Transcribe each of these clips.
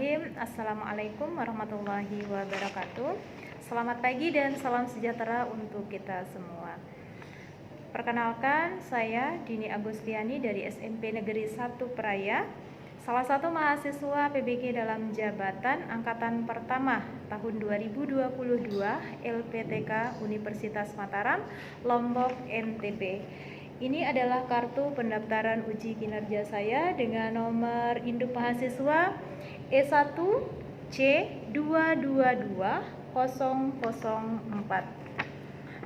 Bismillahirrahmanirrahim. Assalamualaikum warahmatullahi wabarakatuh. Selamat pagi dan salam sejahtera untuk kita semua. Perkenalkan, saya Dini Agustiani dari SMP Negeri 1 Praia, salah satu mahasiswa PBG dalam jabatan Angkatan Pertama tahun 2022 LPTK Universitas Mataram, Lombok, NTB. Ini adalah kartu pendaftaran uji kinerja saya dengan nomor induk mahasiswa E1C222004.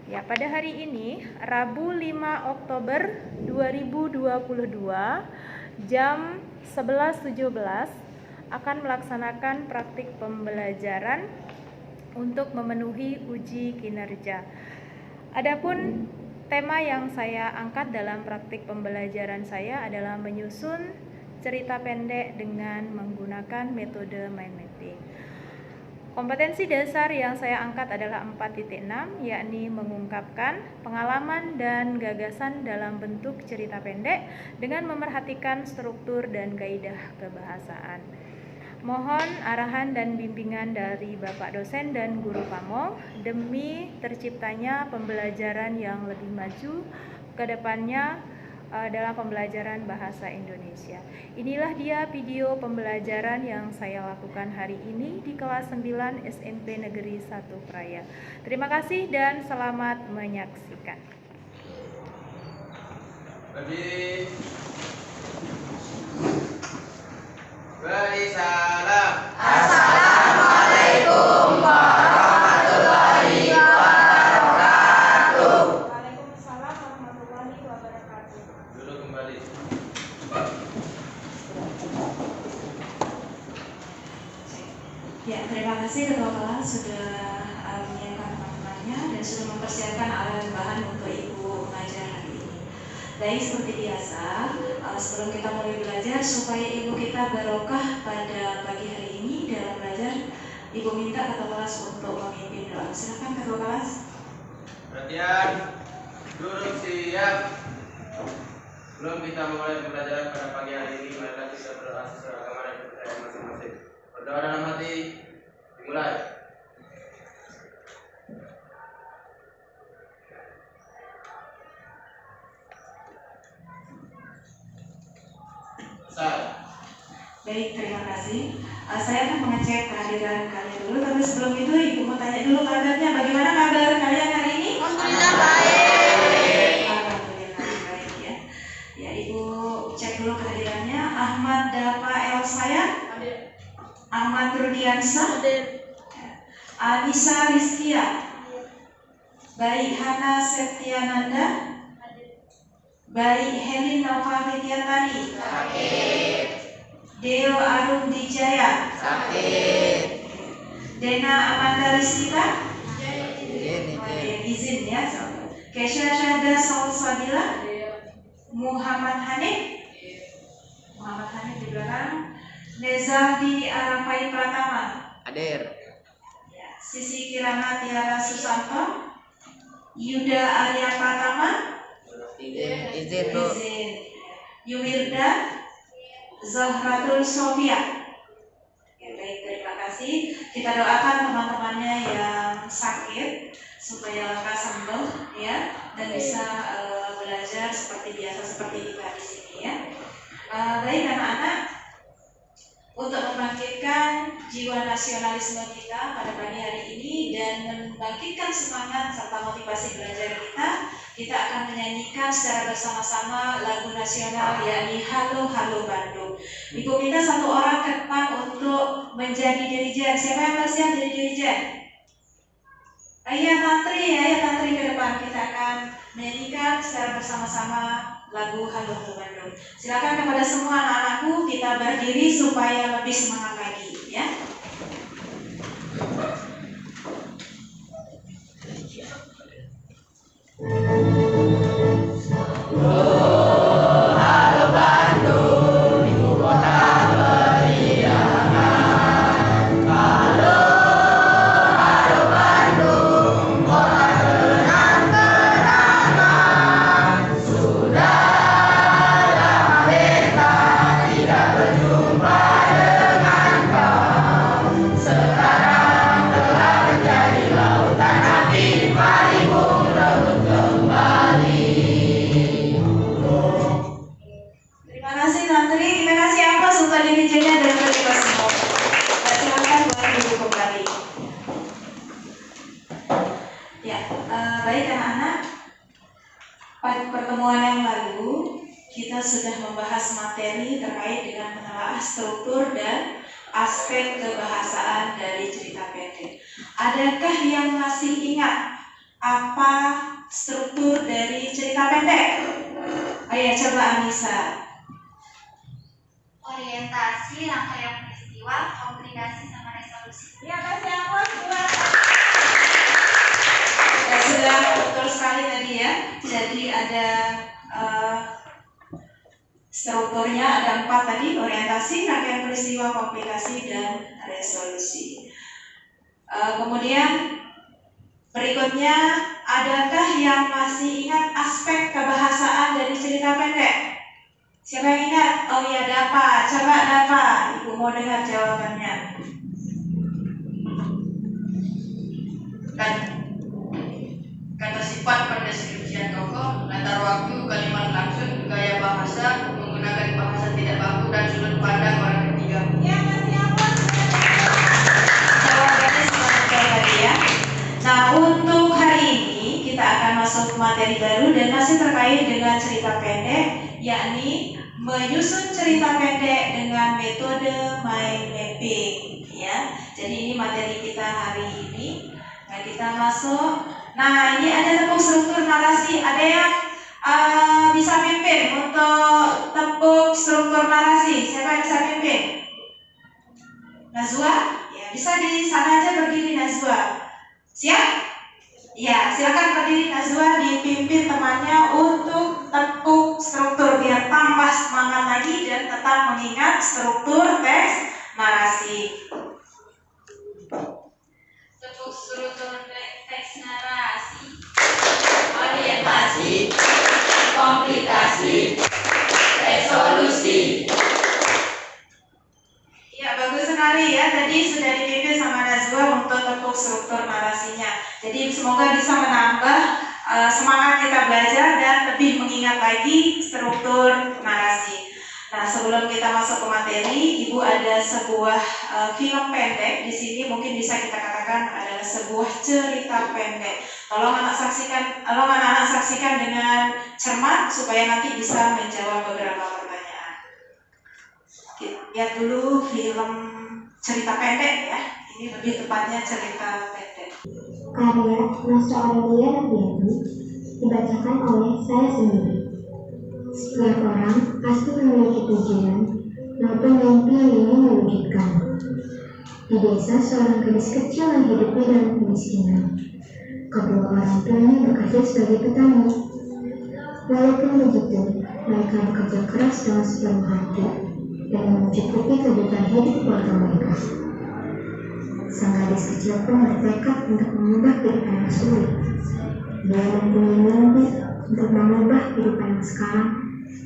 Ya, pada hari ini Rabu 5 Oktober 2022 jam 11.17 akan melaksanakan praktik pembelajaran untuk memenuhi uji kinerja. Adapun tema yang saya angkat dalam praktik pembelajaran saya adalah menyusun cerita pendek dengan menggunakan metode mind mapping. Kompetensi dasar yang saya angkat adalah 4.6, yakni mengungkapkan pengalaman dan gagasan dalam bentuk cerita pendek dengan memerhatikan struktur dan kaidah kebahasaan. Mohon arahan dan bimbingan dari Bapak dosen dan guru pamong demi terciptanya pembelajaran yang lebih maju ke depannya dalam pembelajaran bahasa Indonesia. Inilah dia video pembelajaran yang saya lakukan hari ini di kelas 9 SMP Negeri 1 Praia. Terima kasih dan selamat menyaksikan. Beri salam. Assalamualaikum warahmatullahi wabarakatuh. Waalaikumsalam warahmatullahi wabarakatuh. Duduk kembali. Ya, terima kasih Ketua Kelas sudah menyiapkan teman-temannya dan sudah mempersiapkan alat bahan untuk Ibu mengajar hari ini. Baik, seperti biasa, sebelum kita mulai belajar supaya Ibu kita barokah pada pagi hari ini dalam belajar, Ibu minta Ketua Kelas untuk memimpin doa. Silakan Ketua Kelas. Perhatian, duduk siap. Sebelum kita memulai pembelajaran pada pagi hari ini, marilah kita berdoa sesuai agama dan kepercayaan masing-masing. Berdoa dalam hati, dimulai. Baik, terima kasih. Saya akan mengecek kehadiran kalian dulu, tapi sebelum itu Ibu mau tanya dulu kabarnya. Bagaimana kabar kalian hari ini? Alhamdulillah baik. Alhamdulillah baik ya. Ya, Ibu cek dulu kehadirannya. Ahmad Dapa Elsaya, Ahmad Rudiansa, Anissa Rizkia, baik Hana Septiananda, baik Helin Nova Vidyatani, Deo Arum Dijaya, Dena Amanda Rizkita, izin ya. Kesha Syahda Saul Sabila, Muhammad Hanif di belakang, Nezaldi Arafai Pratama, Hadir. ya. Sisi Kirana Tiara Susanto, Yuda Arya Pratama, Izin Bu. Yuwirda Zahratul Sofia. Ya, baik, terima kasih. Kita doakan teman-temannya yang sakit supaya lekas sembuh ya dan bisa belajar seperti biasa seperti kita di sini ya. Baik anak-anak, untuk membangkitkan jiwa nasionalisme kita pada pagi hari ini dan membangkitkan semangat serta motivasi belajar kita akan menyanyikan secara bersama-sama lagu nasional yakni Halo Halo Bandung. Ibu minta satu orang ke depan untuk menjadi dirijen. Siapa yang bersiap jadi dirijen? Ayah tantri ke depan. Kita akan menyanyikan secara bersama-sama lagu Halo Halo Bandung. Silakan kepada semua anak-anakku, kita berdiri supaya lebih semangat lagi ya. Tidak berjumpa dengan membahas materi terkait dengan menelaah struktur dan aspek kebahasaan dari cerita pendek. Adakah yang masih ingat apa struktur dari cerita pendek? Ayo coba Anissa. Orientasi, rangkaian peristiwa, komplikasi sama resolusi. Ya, kasih aku buat. Ya, sudah betul sekali tadi ya. Jadi ada strukturnya ada 4 tadi: orientasi, rangkaian peristiwa, komplikasi, dan resolusi. Kemudian berikutnya, adakah yang masih ingat aspek kebahasaan dari cerita pendek? Siapa yang ingat? Oh iya, Dapa. Coba Dapa, Ibu mau dengar jawabannya. Kata sifat pendeskripsian tokoh, latar waktu, kalimat langsung, gaya bahasa, menggunakan bahasa tidak baku, dan sudut pandang orang ketiga. Ya, masih apa? Jawabannya sudah betul tadi ya. Nah, untuk hari ini kita akan masuk materi baru dan masih terkait dengan cerita pendek, yakni menyusun cerita pendek dengan metode mind mapping ya. Jadi ini materi kita hari ini. Nah, kita masuk. Nah, ini ada tepuk struktur narasi. Ada yang bisa pimpin untuk tepuk struktur narasi? Siapa yang bisa pimpin? Nazwa? Ya, bisa di sana aja berdiri Nazwa. Siap? Ya, silakan berdiri Nazwa, dipimpin temannya untuk tepuk struktur biar tambah semangat lagi dan tetap mengingat struktur teks narasi. Tepuk struktur teks narasi. Orientasi, komplikasi, resolusi. Ya, bagus sekali ya. Tadi sudah dipimpin sama Nazwa untuk tepuk struktur narasinya. Jadi semoga bisa menambah semangat kita belajar dan lebih mengingat lagi struktur narasi. Nah, sebelum kita masuk ke materi, Ibu ada sebuah film pendek di sini, mungkin bisa kita katakan adalah sebuah cerita pendek. Tolong anak-anak saksikan dengan cermat supaya nanti bisa menjawab beberapa pertanyaan. Lihat dulu film cerita pendek ya. Ini lebih tepatnya cerita pendek. Karya Mas Aurelia Rapiati dibacakan oleh saya sendiri. Setiap orang pasti memiliki tujuan maupun mimpi yang ingin diwujudkan. Di desa, seorang gadis kecil yang hidupnya dalam kemiskinan. Kedua orang tuanya bekerja sebagai petani. Walaupun begitu, mereka bekerja keras dengan sepenuh hati dan mencukupi kebutuhan hidup keluarga mereka. Sang gadis kecil pun bertekad untuk mengubah kehidupan yang sulit. Dia mempunyai mimpi untuk mengubah kehidupan yang sekarang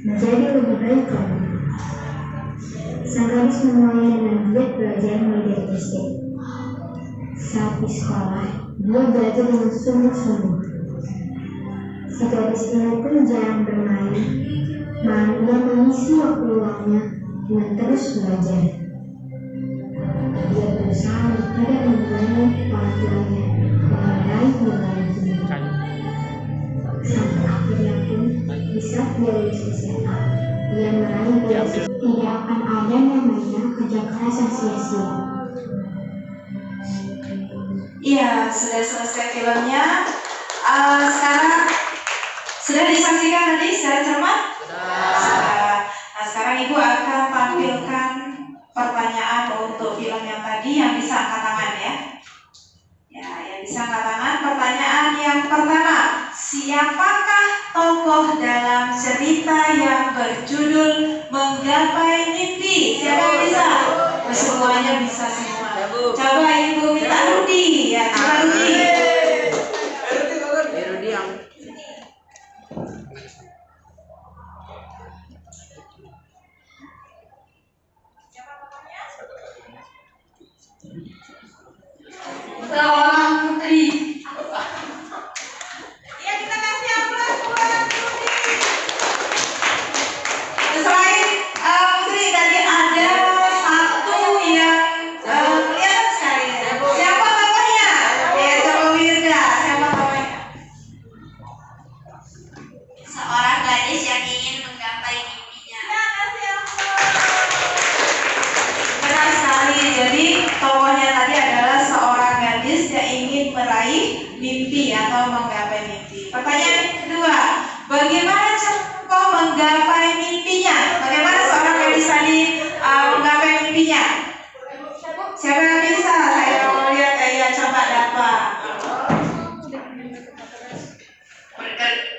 menjadi lebih baik lagi. Sang gadis memulai dengan giat belajar mulai dari SD. Saat di sekolah, dia belajar dengan sungguh-sungguh. Si gadis ini pun jarang bermain, malah dia mengisi waktu luangnya dengan terus belajar. Dia berusaha tidak membuangnya orang tuanya dengan meraih nilai yang tinggi. Sampai akhirnya pun bisa dia lulus SMA. Dia meraih beasiswa. Tidak akan ada namanya kerja keras yang sia-sia. Iya, sudah selesai filmnya. Sekarang sudah disaksikan tadi secara cermat? Sudah. Nah, sekarang Ibu akan tampilkan pertanyaan untuk film yang tadi yang bisa angkat tangan ya. Ya, yang bisa angkat tangan. Pertanyaan yang pertama, siapakah tokoh dalam cerita yang berjudul Menggapai Mimpi? Siapa yang bisa? Semuanya bisa semua. Coba Ibu minta Rudi ya, coba Rudi. Rudi yang Seorang putri. Ya, kita kasih aplaus buat Putri. Selain Putri tadi ada satu yang kelihatan sekali. Siapa tokohnya? tadi adalah seorang gadis yang ingin meraih mimpi atau menggapai mimpi. Pertanyaan yang kedua, bagaimana cara kau menggapai mimpinya? Bagaimana seorang gadis tadi menggapai mimpinya? Siapa yang bisa? Saya mau lihat, ya coba dapat.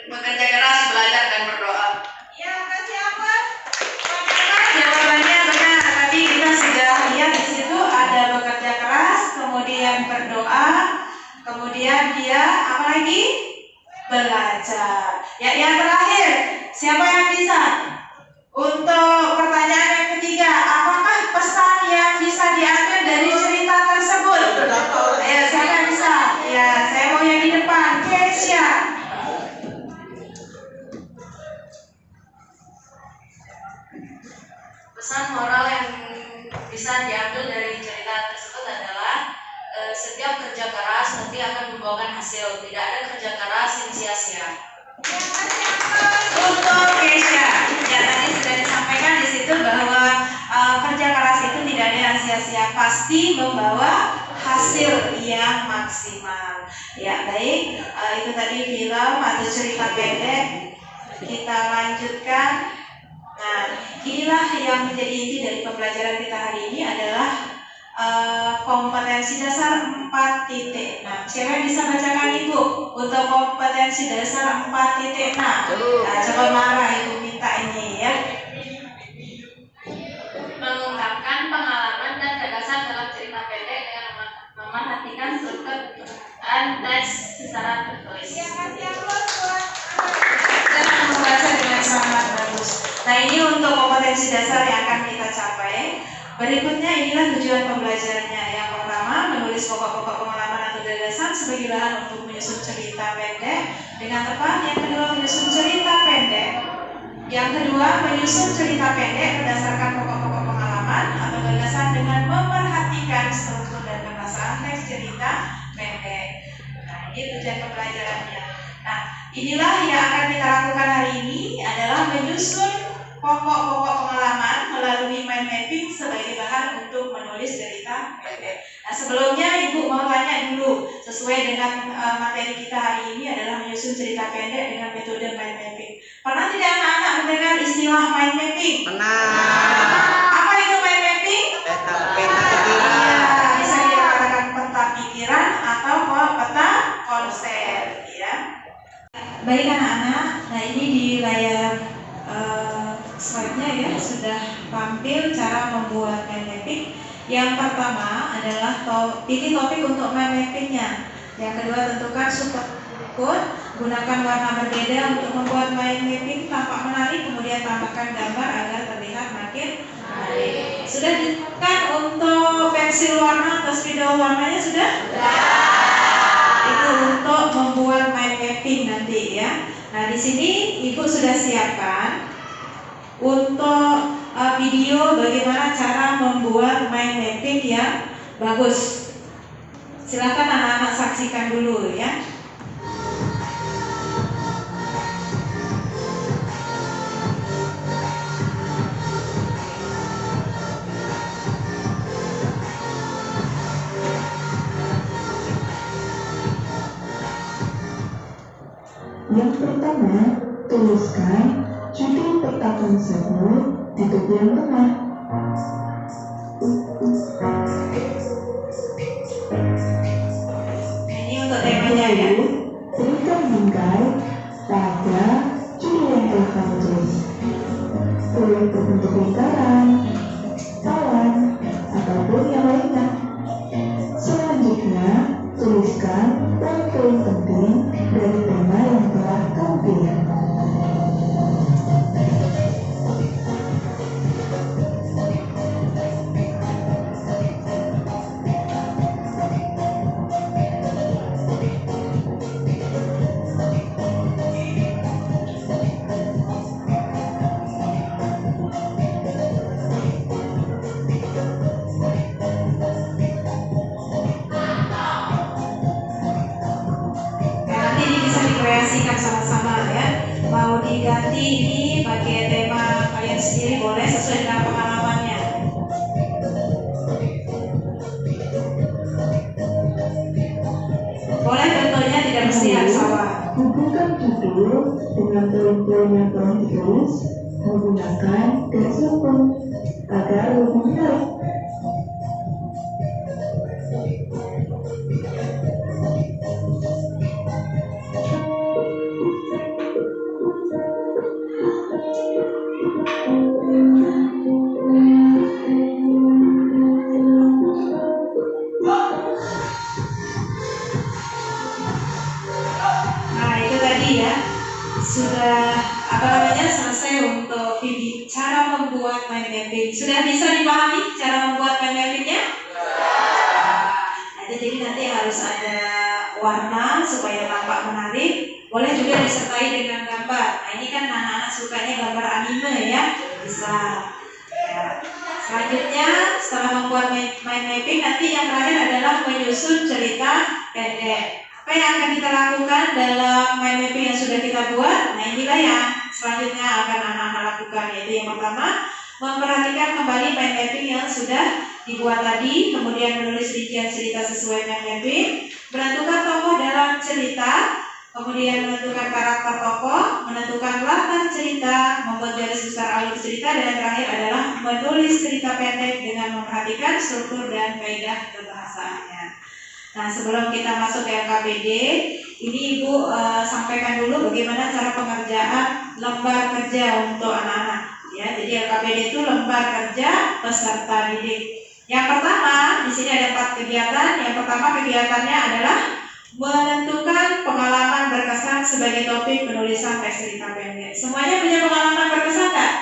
Bekerja keras, belajar dan berdoa. Ya, kasih apa? Jawabannya benar. Tadi kita sudah lihat di situ ada bekerja keras, kemudian berdoa, kemudian dia apa lagi? Belajar. Ya, yang terakhir, siapa yang bisa? Untuk pertanyaan yang ketiga, apakah pesan yang bisa diambil dari cerita tersebut? Ayo, siapa yang bisa? Ya, saya mau yang di depan. Kesia. Pesan moral yang bisa diambil dari cerita tersebut adalah setiap kerja keras nanti akan membuahkan hasil. Tidak ada kerja keras yang sia-sia. Untuk Kesia, ya tadi sudah disampaikan di situ bahwa kerja keras itu tidak ada yang sia-sia, pasti membawa hasil yang maksimal. Ya baik, itu tadi film atau cerita pendek. Kita lanjutkan. Nah, inilah yang menjadi inti dari pembelajaran kita hari ini adalah kompetensi dasar 4.6. Siapa yang bisa bacakan Ibu untuk kompetensi dasar 4.6? Nah, coba marah Ibu minta ini ya. Mengungkapkan pengalaman dan gagasan dalam cerita pendek dengan memerhatikan struktur dan teks secara tertulis. Dan membaca dengan sangat bagus. Nah, ini untuk kompetensi dasar yang akan kita capai. Berikutnya inilah tujuan pembelajarannya. Yang pertama, menulis pokok-pokok pengalaman atau gagasan sebagai bahan untuk menyusun cerita pendek dengan tepat. Yang kedua, menyusun cerita pendek. Yang kedua, menyusun cerita pendek berdasarkan pokok-pokok pengalaman atau gagasan dengan memerhatikan struktur dan kemasan teks cerita pendek. Nah, ini tujuan pembelajarannya. Nah, inilah yang akan kita lakukan hari ini adalah menyusun pokok-pokok pengalaman melalui mind mapping sebagai bahan untuk menulis cerita pendek. Nah, sebelumnya Ibu mau tanya dulu, sesuai dengan materi kita hari ini adalah menyusun cerita pendek dengan metode mind mapping. Pernah tidak anak-anak mendengar istilah mind mapping? Pernah. Apa itu mind mapping? Peta pikiran. Ya, bisa dikatakan peta pikiran atau peta konsep, ya. Baik anak-anak, nah ini di layar slide-nya ya sudah tampil cara membuat mind mapping. Yang pertama adalah pilih topik untuk mind mapping-nya. Yang kedua, tentukan support code, gunakan warna berbeda untuk membuat mind mapping tampak menarik, kemudian tambahkan gambar agar terlihat makin menarik. Sudah ditentukan untuk pensil warna atau spidol warnanya sudah? Itu untuk membuat mind mapping nanti ya. Nah, di sini Ibu sudah siapkan untuk video bagaimana cara membuat mind mapping yang bagus. Silakan anak-anak saksikan dulu ya. Yang pertama, tuliskan judul peta konsepmu di bagian tengah. Ini untuk temanya ya. Lalu, berikan bingkai pada judul yang telah kamu tulis. Boleh berbentuk lingkaran, awan, ataupun yang lainnya. Selanjutnya, tuliskan poin-poin penting dari tema yang telah kamu pilih. Kreasikan sama-sama ya. Mau diganti ini pakai tema kalian sendiri boleh sesuai dengan pengalamannya. kebersihan sawah. Hubungkan judul dengan poin-poin yang telah ditulis menggunakan garis lempeng agar lebih menarik. Nah, itu tadi ya. Sudah selesai untuk video cara membuat mind mapping. Sudah bisa dipahami cara membuat mind mappingnya? Nah, jadi nanti harus ada warna supaya tampak menarik. Boleh juga disertai dengan gambar. Nah, ini kan anak-anak sukanya gambar anime ya, bisa. Ya. Selanjutnya setelah membuat mind mapping, nanti yang terakhir adalah menyusun cerita pendek. Apa yang akan kita lakukan dalam mind mapping yang sudah kita buat? Nah, inilah yang selanjutnya akan anak-anak lakukan, yaitu yang pertama, memperhatikan kembali mind mapping yang sudah dibuat tadi, kemudian menulis rincian cerita sesuai mind mapping, menentukan tokoh dalam cerita, kemudian menentukan karakter tokoh, menentukan latar cerita, membuat garis besar alur cerita, dan terakhir adalah menulis cerita pendek dengan memperhatikan struktur dan kaidah kebahasaannya. Nah, sebelum kita masuk ke LKPD, ini Ibu sampaikan dulu bagaimana cara pengerjaan lembar kerja untuk anak-anak. Ya, jadi LKPD itu lembar kerja peserta didik. Yang pertama, di sini ada 4 kegiatan. Yang pertama kegiatannya adalah menentukan pengalaman berkesan sebagai topik penulisan teks cerita pendek. Semuanya punya pengalaman berkesan nggak?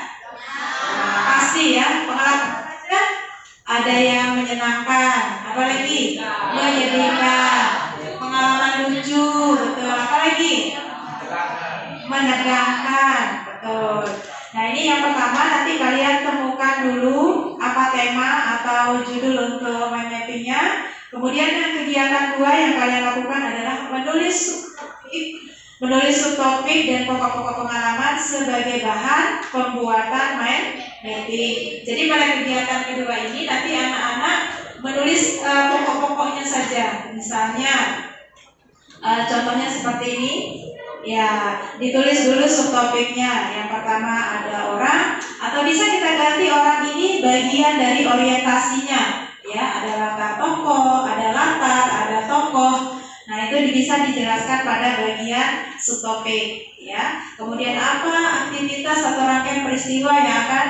Nah, pasti ya, pengalaman berkesan. Ada yang menyenangkan, apalagi menyedihkan, pengalaman lucu, betul. Apalagi menegangkan, betul. Nah, ini yang pertama, nanti kalian temukan dulu apa tema atau judul untuk mind mappingnya. Kemudian yang kegiatan 2 yang kalian lakukan adalah menulis subtopik dan pokok-pokok pengalaman sebagai bahan pembuatan mind mapping. Jadi pada kegiatan kedua ini nanti anak-anak menulis pokok-pokoknya saja. Misalnya contohnya seperti ini. Ya, ditulis dulu subtopiknya. Yang pertama ada orang, atau bisa kita ganti orang ini bagian dari orientasinya. Ya, ada latar tokoh, ada latar, ada tokoh. Nah, itu bisa dijelaskan pada bagian subtopik. Ya, kemudian apa aktivitas atau rangkaian peristiwa yang akan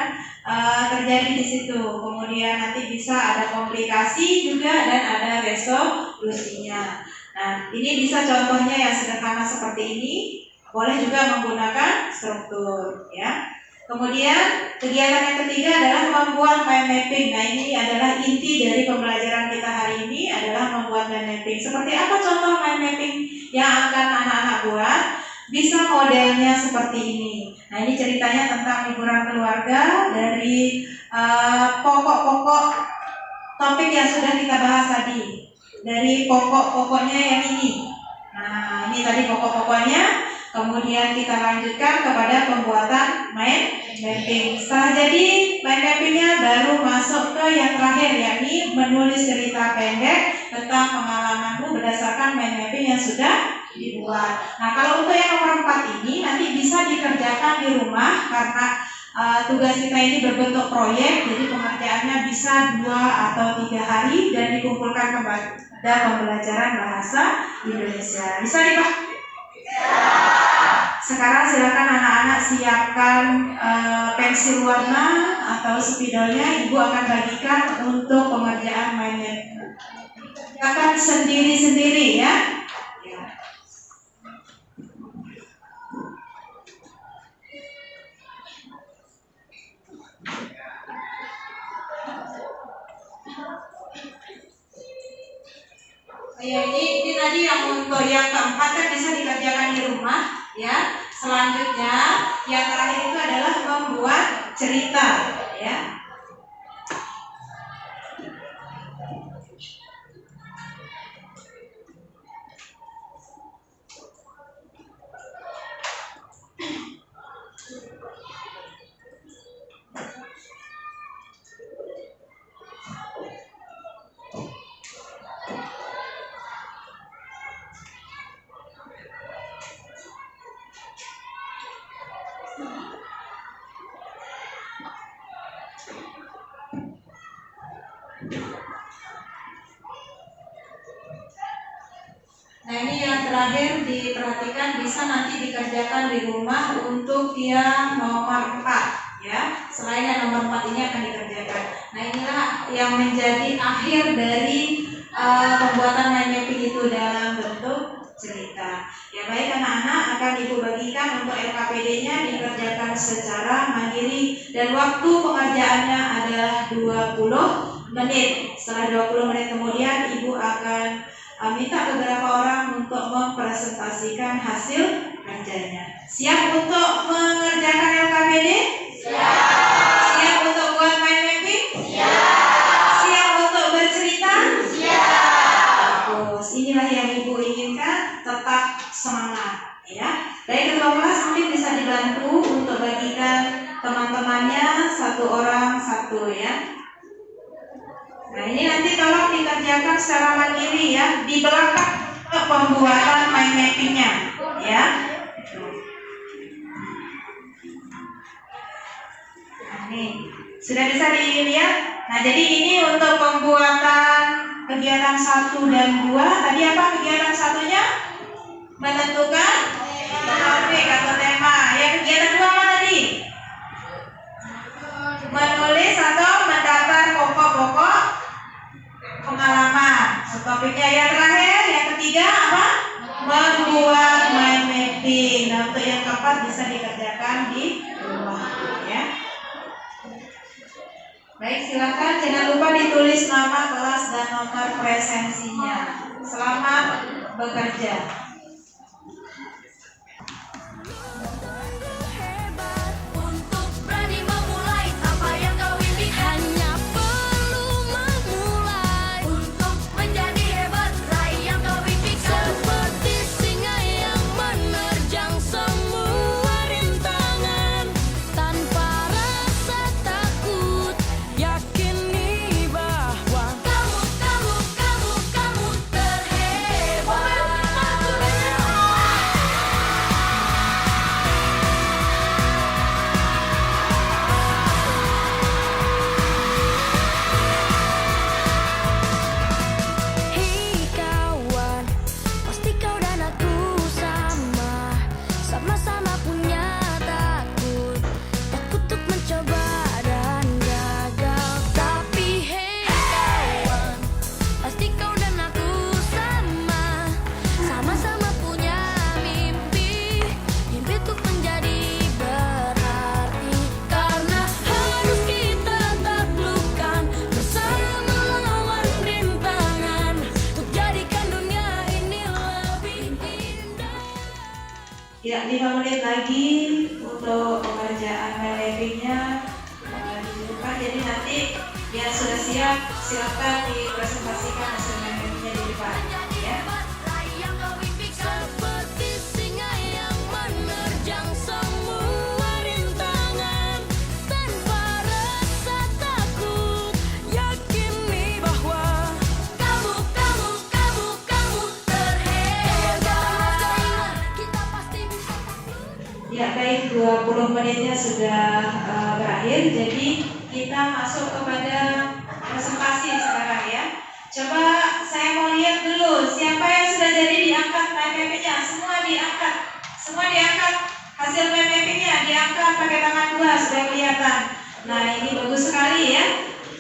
terjadi di situ. Kemudian nanti bisa ada komplikasi juga dan ada resolusinya. Nah, ini bisa contohnya yang sederhana seperti ini. Boleh juga menggunakan struktur, ya. Kemudian kegiatan yang ketiga adalah membuat mind mapping. Nah, ini adalah inti dari pembelajaran kita hari ini adalah membuat mind mapping. Seperti apa contoh mind mapping yang akan anak-anak buat? Bisa modelnya seperti ini. Nah, ini ceritanya tentang liburan keluarga dari pokok-pokok topik yang sudah kita bahas tadi. Dari pokok-pokoknya yang ini. Nah, ini tadi pokok-pokoknya. Kemudian kita lanjutkan kepada pembuatan mind mapping. Setelah jadi mind mappingnya, baru masuk ke yang terakhir, yakni menulis cerita pendek tentang pengalamanmu berdasarkan mind mapping yang sudah dibuat. Nah, kalau untuk yang nomor 4 ini nanti bisa dikerjakan di rumah karena tugas kita ini berbentuk proyek, jadi pengerjaannya bisa 2 atau 3 hari dan dikumpulkan kepada pembelajaran bahasa Indonesia. Bisa dipahami? Sekarang silakan anak-anak siapkan pensil warna atau spidolnya. Ibu akan bagikan untuk pengerjaan mind mapping. Akan sendiri-sendiri ya. Ya, ini tadi yang untuk yang keempat kan bisa dikerjakan di rumah ya. Selanjutnya yang terakhir itu adalah membuat cerita ya. Nah ini yang terakhir diperhatikan, bisa nanti dikerjakan di rumah untuk yang nomor 4 ya. Selain yang nomor 4 ini akan dikerjakan. Nah inilah yang menjadi akhir dari pembuatan mind mapping itu dalam bentuk cerita. Ya baik anak-anak, akan Ibu bagikan untuk LKPD-nya dikerjakan secara mandiri dan waktu pengerjaannya adalah 20 menit. Setelah 20 menit kemudian Ibu akan minta beberapa orang untuk mempresentasikan hasil kerjanya. Siap untuk mengerjakan LKPD? Siap. Siap untuk buat mind mapping? Siap. Siap untuk bercerita? Siap. Bagus. Inilah yang Ibu inginkan, tetap semangat ya. Baik ketua kelas, mungkin bisa dibantu untuk bagikan teman-temannya satu orang satu ya. Nah ini nanti tolong dikerjakan secara mandiri ya, di belakang pembuatan mind mappingnya ya. Nah, ini sudah bisa dilihat. Nah jadi ini untuk pembuatan kegiatan 1 dan 2. Tadi apa kegiatan satunya? Menentukan topik atau tema. Ya kegiatan 2 apa tadi? Menulis atau mendaftar pokok-pokok pengalaman. Topiknya yang terakhir, yang ketiga apa? Membuat mind mapping. Nah untuk yang keempat bisa dikerjakan di rumah ya. Baik silakan, jangan lupa ditulis nama kelas dan nomor presensinya. Selamat bekerja. Ya, 5 menit lagi untuk pengerjaan mind mappingnya dibuka. Jadi nanti yang sudah siap silakan dipresentasikan hasil mind mappingnya di depan ya. Ya baik, 20 menitnya sudah berakhir. Jadi kita masuk kepada presentasi sekarang ya. Coba saya mau lihat dulu siapa yang sudah jadi diangkat mind mappingnya. Semua diangkat. Semua diangkat. Hasil mind mappingnya diangkat pakai tangan 2 sudah kelihatan. Nah ini bagus sekali ya.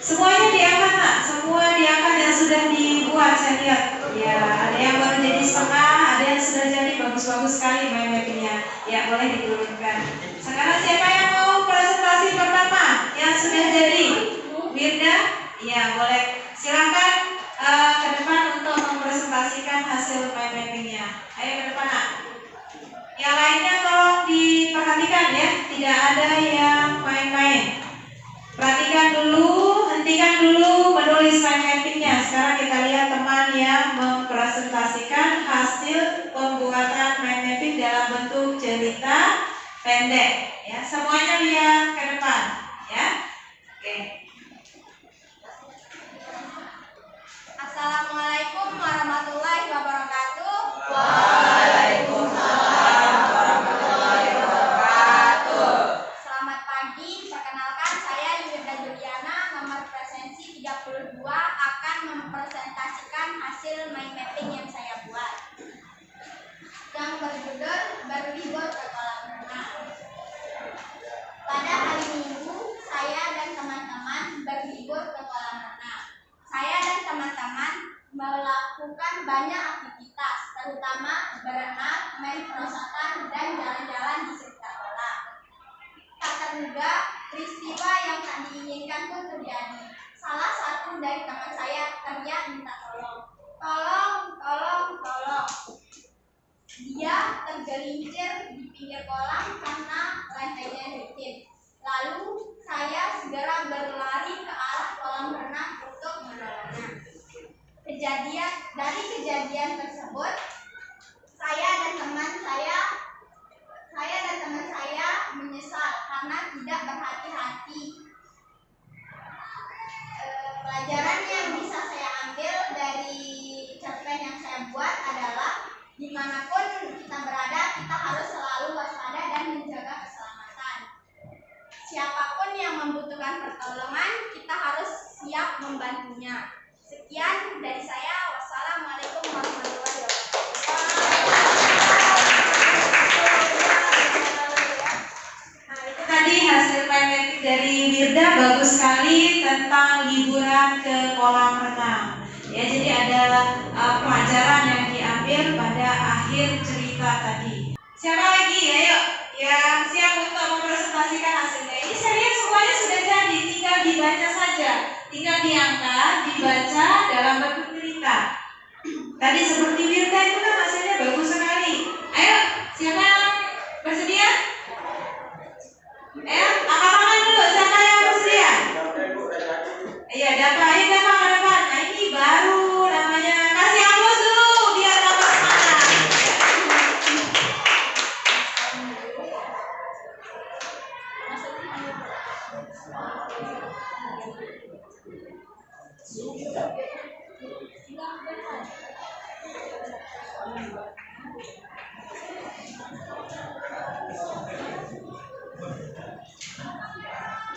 Semuanya diangkat nak. Semua diangkat yang sudah dibuat saya lihat. Ya ada yang baru jadi setengah, ada yang sudah jadi bagus-bagus sekali mind mappingnya. Ya boleh diturunkan. Sekarang siapa yang mau presentasi pertama yang sudah jadi? Wirda? Ya boleh. Silahkan ke depan untuk mempresentasikan hasil mind mappingnya. Ayo ke depan nak. Yang lainnya tolong diperhatikan ya. Tidak ada yang main-main. Perhatikan dulu, hentikan dulu menulis mind mappingnya. Sekarang kita lihat teman yang mempresentasikan hasil pembuatan mind mapping dalam bentuk cerita pendek. Ya, semuanya lihat ke depan. Ya, oke. Assalamualaikum warahmatullahi wabarakatuh. Waalaikumsalam warahmatullahi wabarakatuh. Selamat pagi, perkenalkan saya Yuda Juliana, nomor presensi 32 akan mempresentasikan hasil mind mapping yang saya buat. melakukan banyak aktivitas, terutama berenang, main perosotan, dan jalan-jalan di sekitar kolam. Tak terduga, peristiwa yang tak diinginkan pun terjadi. Salah satu dari teman saya teriak minta tolong. Tolong, tolong, tolong. Dia tergelincir di pinggir kolam karena lantainya licin. Lalu saya segera berlari ke arah kolam renang untuk menolongnya. Dari kejadian tersebut, saya dan teman saya menyesal karena tidak berhati-hati. Pelajaran yang bisa saya ambil dari cerpen yang saya buat adalah dimanapun kita berada, kita harus selalu waspada dan menjaga keselamatan. Siapapun yang membutuhkan pertolongan, kita harus siap membantunya. Sekian dari saya. Wassalamualaikum warahmatullahi wabarakatuh. Tadi hasil main dari Wirda bagus sekali tentang liburan ke kolam renang. Ya, jadi ada pelajaran yang diambil pada akhir cerita tadi. Siapa lagi? Ayo, yang siap untuk mempresentasikan hasilnya. Ini saya lihat semuanya sudah jadi, tinggal dibaca saja, tinggal diangkat, dibaca dalam bentuk cerita. Tadi seperti Wirda itu kan hasilnya bagus sekali. Ayo, siapa yang bersedia? Angkat tangan dulu, siapa yang bersedia? Iya, dapat ke depan. Nah, ini baru namanya. Kasih aplaus dulu biar dapat semangat.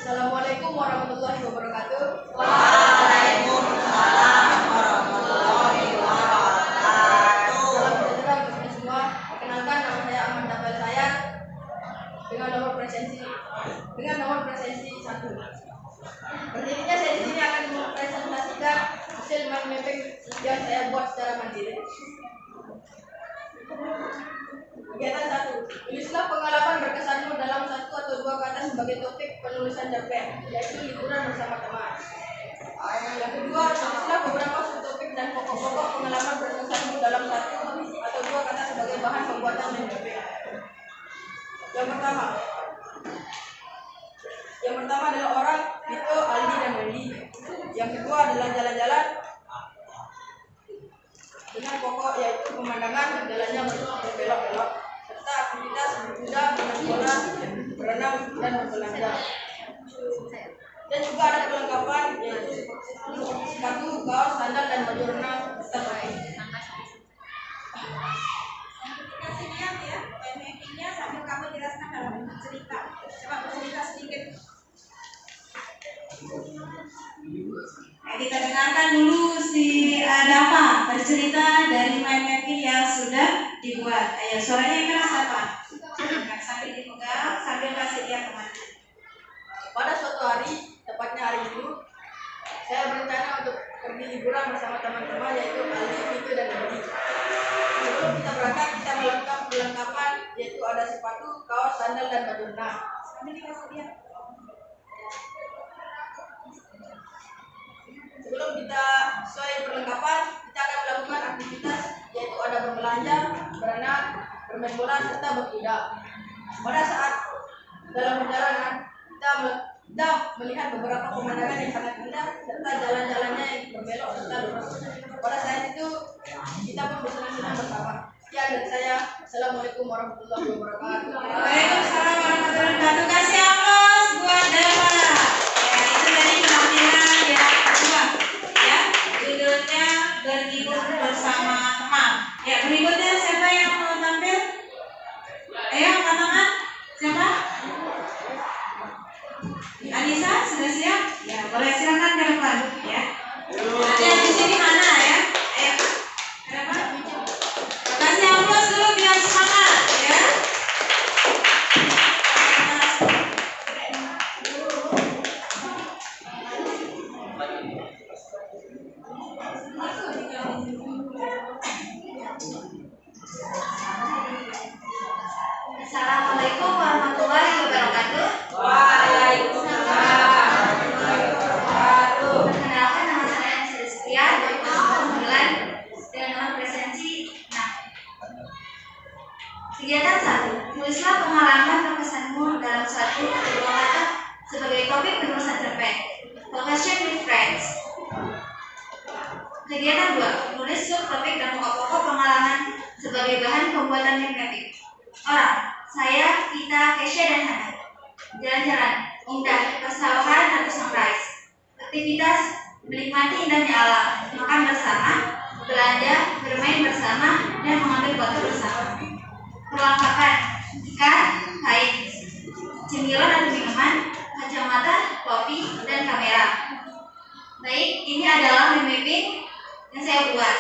Assalamualaikum warahmatullahi wabarakatuh. Waalaikumsalam warahmatullahi wabarakatuh. Salam sejahtera untuk kita semua. Perkenalkan, nama saya Ahmad Dafel Sayar dengan nomor presensi 1. Berdirinya saya di sini akan mempresentasikan hasil mind mapping yang saya buat secara mandiri. Kegiatan 1. Tulislah pengalaman berkesanmu dalam 1 atau 2 kata sebagai topik penulisan cerpen, yaitu liburan bersama teman. Yang kedua, tulislah beberapa subtopik dan pokok-pokok pengalaman berkesanmu dalam 1 atau 2 kata sebagai bahan pembuatan mind mapping. Yang pertama adalah orang, Vito, Aldi, dan Wendy. Yang kedua adalah jalan-jalan dengan pokok yaitu pemandangan jalannya berbelok-belok serta aktivitas berkuda, bermain bola, berenang, dan berbelanja. Dan juga ada perlengkapan yaitu sepatu, kaos, sandal, dan baju renang serta topi. Ya, mappingnya sambil kamu jelaskan dalam cerita. Coba bercerita sedikit. Kita dengarkan dulu si Dava bercerita dari mind mapping yang sudah dibuat. Ayo, suaranya yang keras apa? Sambil dipegang, sambil kasih dia temannya. Pada suatu hari, tepatnya hari Minggu, saya berencana untuk pergi liburan bersama teman-teman yaitu Aldi, Vito, dan Wendy. Sebelum kita berangkat, kita melengkapi perlengkapan yaitu ada sepatu, kaos, sandal, dan baju renang. Sambil dikasih dia. Sebelum kita sesuai perlengkapan, kita akan melakukan aktivitas yaitu ada berbelanja, berenang, bermain bola, serta berkuda. Pada saat dalam perjalanan, kita melihat beberapa pemandangan yang sangat indah serta jalan-jalannya yang berbelok serta lurus. Pada saat itu, kita pun bersenang-senang bersama. Sekian dari saya. Assalamualaikum warahmatullahi wabarakatuh. Waalaikumsalam warahmatullahi wabarakatuh. Kasih aplaus buat Dava. Ya, itu tadi penampilan yang kedua. Ya, judulnya berlibur bersama teman. Ya, berikutnya siapa yang mau tampil? Ayo, angkat tangan. Siapa? Anissa, sudah siap? Ya, boleh silakan ke depan. Ya. Ada di sini mana ya? Ayo. Ke depan. Kasih aplaus dulu biar semangat ya. Kegiatan 1. Tulislah pengalaman terkesanmu dalam suatu atau dua kata sebagai topik penulisan cerpen. Conversation with friends. Kegiatan 2. Tulis subtopik dan pokok-pokok pengalaman sebagai bahan pembuatan grafik. Orang, saya, kita, Kesha, dan Hana. Jalan-jalan, indah, persawahan atau sunrise. Aktivitas, menikmati indahnya alam, makan bersama, belanja, bermain bersama, dan mengambil foto bersama. Perlengkapan, ikan, kain, cemilan atau minuman, kacamata, topi, dan kamera. Baik, ini adalah mind mapping yang saya buat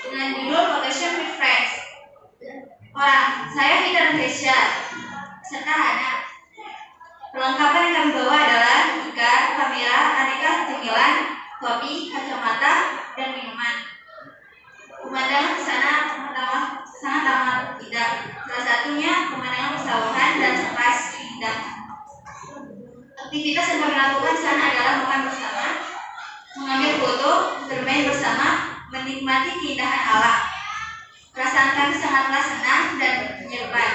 dengan judul Conversation with Friends. Orang, saya, kita, dan Kesha, serta Hana. Perlengkapan yang kami bawa adalah ikan, kamera, aneka cemilan, topi, kacamata, dan minuman. Pemandangan di sana sangat amat indah. Salah satunya pemandangan persawahan dan sunrise indah. Aktivitas yang kami lakukan di sana adalah makan bersama, mengambil foto, bermain bersama, menikmati keindahan alam. Perasaan kami sangatlah senang dan menyerupai.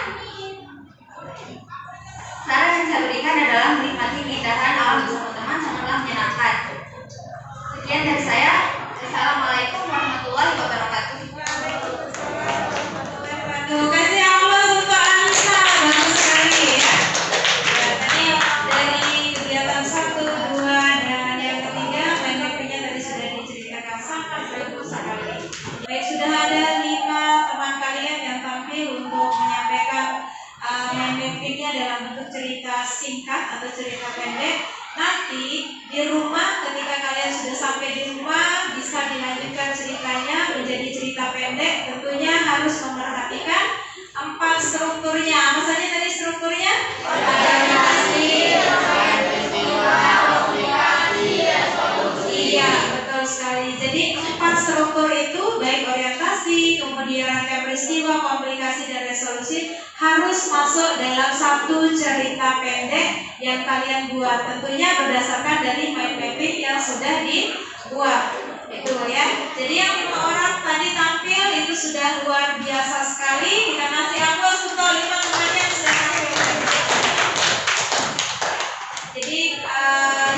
Saran yang saya berikan adalah menikmati keindahan alam bersama teman sangatlah menyenangkan. Sekian dari saya. Assalamualaikum warahmatullahi wabarakatuh. Terima kasih Allah untuk Ansa, bagus sekali ya. Tadi dari kegiatan 1, 2, dan yang ketiga, mind mapping-nya tadi sudah diceritakan sangat bagus sekali. Baik, sudah ada 5 teman kalian yang tampil untuk menyampaikan mind mapping-nya dalam bentuk cerita singkat atau cerita pendek. Nanti di rumah ketika kalian sudah sampai di rumah bisa dilanjutkan ceritanya menjadi cerita pendek. Tentunya harus memperhatikan 4 strukturnya. Apa saja tadi strukturnya? Iya, betul sekali. Jadi 4 struktur itu baik orientasi, kemudian rangkaian peristiwa, komplikasi, dan resolusi harus masuk dalam satu cerita pendek yang kalian buat. Tentunya berdasarkan dari mind mapping yang sudah dibuat. Itu ya. Jadi yang 5 orang tadi tampil itu sudah luar biasa sekali. Kita kasih aplaus untuk 5 temannya yang sudah tampil. Jadi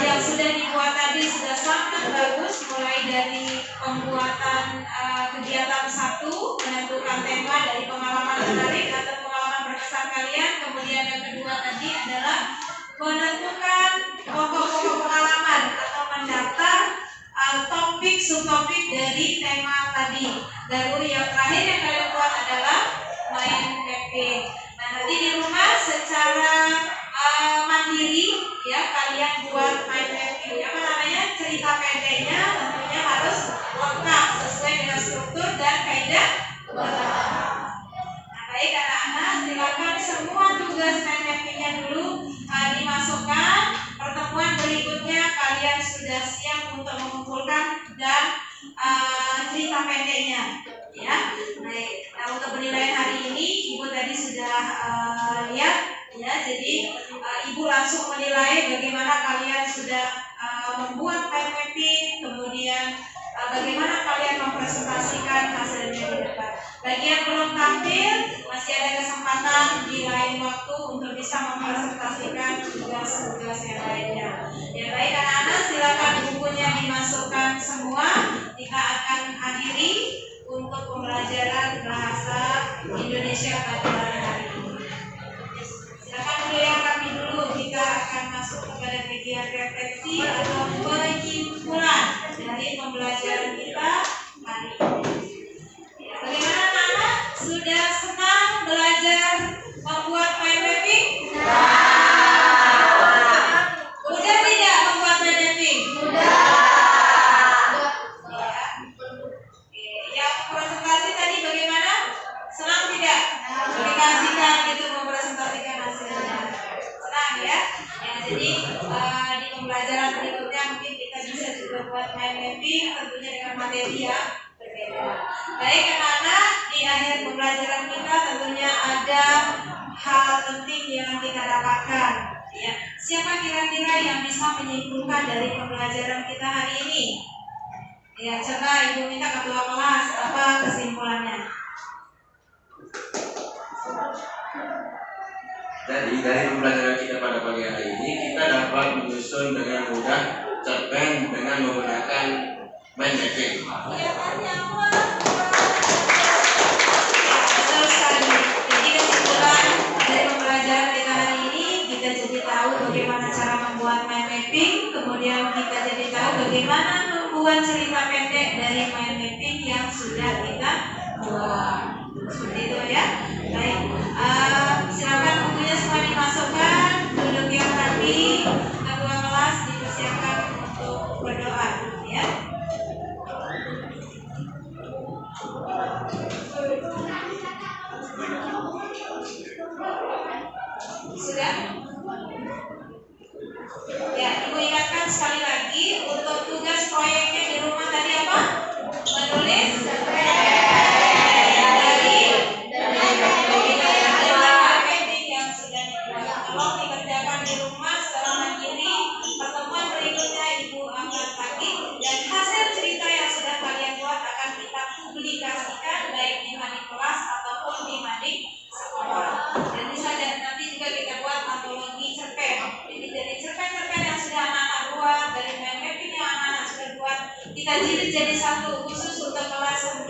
yang sudah dibuat tadi sudah sangat bagus, mulai dari pembuatan kegiatan 1, menentukan tema dari pengalaman menarik atau pengalaman berkesan kalian. Kemudian yang kedua tadi adalah menentukan pokok-pokok pengalaman atau mendaftar topik subtopik dari tema tadi. Lalu yang terakhir yang kalian buat adalah mind mapping. Nah, nanti di rumah secara mandiri ya kalian buat mind mapping. Apa namanya? Cerita pendeknya tentunya harus lengkap sesuai dengan struktur dan kaidah pembuatan. Nah, baik anak-anak, silakan semua tugas mind mappingnya dulu dimasukkan. Pertemuan berikutnya kalian sudah siap untuk mengumpulkan dan cerita pendeknya, ya. Baik. Nah, untuk penilaian hari ini, Ibu tadi sudah lihat, ya. Jadi Ibu langsung menilai bagaimana kalian sudah membuat mind mapping, kemudian bagaimana kalian mempresentasikan hasilnya di depan. Bagi yang belum tampil, masih ada kesempatan di lain waktu untuk bisa mempresentasikan tugas-tugas yang lainnya. Ya baik anak-anak, silakan bukunya dimasukkan semua. Kita akan akhiri untuk pembelajaran bahasa Indonesia pada hari ini. Silakan dulu yang kami dulu, kita akan masuk kepada bagian refleksi atau penyimpulan dari pembelajaran kita hari ini. Ya, bagaimana anak-anak? Sudah senang belajar membuat mind mapping? Mudah tidak membuat mind mapping? Mudah. Yang presentasi tadi bagaimana? Senang tidak? Aplikasikan gitu mempresentasikan hasilnya. Senang ya? Ya jadi di pembelajaran berikutnya mungkin kita bisa juga buat mind mapping tentunya dengan materi yang berbeda. Baik anak-anak, di akhir pembelajaran kita tentunya ada hal penting yang kita dapatkan. Ya, siapa kira-kira yang bisa menyimpulkan dari pembelajaran kita hari ini? Ya, coba Ibu minta ketua kelas apa kesimpulannya? Jadi dari pembelajaran kita pada pagi hari ini kita dapat menyusun dengan mudah cerpen dengan menggunakan mind mapping. Betul sekali. Jadi kesimpulan dari pembelajaran kita hari ini, kita jadi tahu bagaimana cara membuat mind mapping, kemudian kita jadi tahu bagaimana membuat cerita pendek dari mind mapping yang sudah kita buat. Seperti itu ya. Baik. Silakan bukunya semua dimasukkan, duduk yang rapi, ketua kelas dipersiapkan untuk berdoa, ya. Sudah? Ya, Ibu ingatkan sekali lagi untuk tugas proyeknya di rumah tadi apa? Menulis dari yang sudah dibuat. Tolong dikerjakan di rumah secara mandiri. Pertemuan berikutnya Ibu akan tagih dan hasil cerita yang sudah kalian buat akan kita publikasikan baik di mading kelas ataupun di mading sekolah. Dan bisa nanti juga kita buat antologi cerpen. Jadi dari cerpen-cerpen yang sudah anak-anak buat, dari mind mapping yang anak-anak sudah buat, kita jilid jadi satu khusus untuk kelas 9.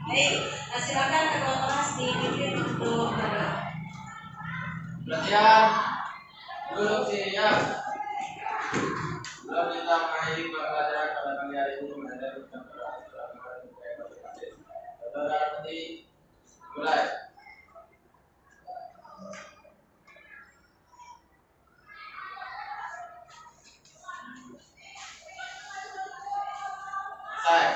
Baik, silakan ketua kelas dipimpin untuk berdoa. Perhatian, duduk siap. Sebelum kita mengakhiri pembelajaran pada pagi hari ini, menghadap kita berdoa masing-masing. Saudara Peti, mulai. Selesai.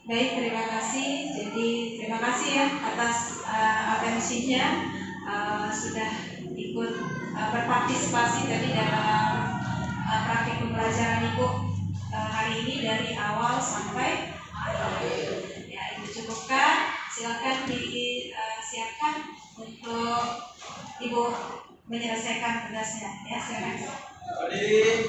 Baik, terima kasih. Jadi terima kasih ya atas atensinya, sudah ikut berpartisipasi tadi dalam praktik pembelajaran Ibu hari ini dari awal sampai akhir. Ya, Ibu cukupkan. Silakan disiapkan untuk Ibu menyelesaikan tugasnya. Ya, silakan. Berdiri.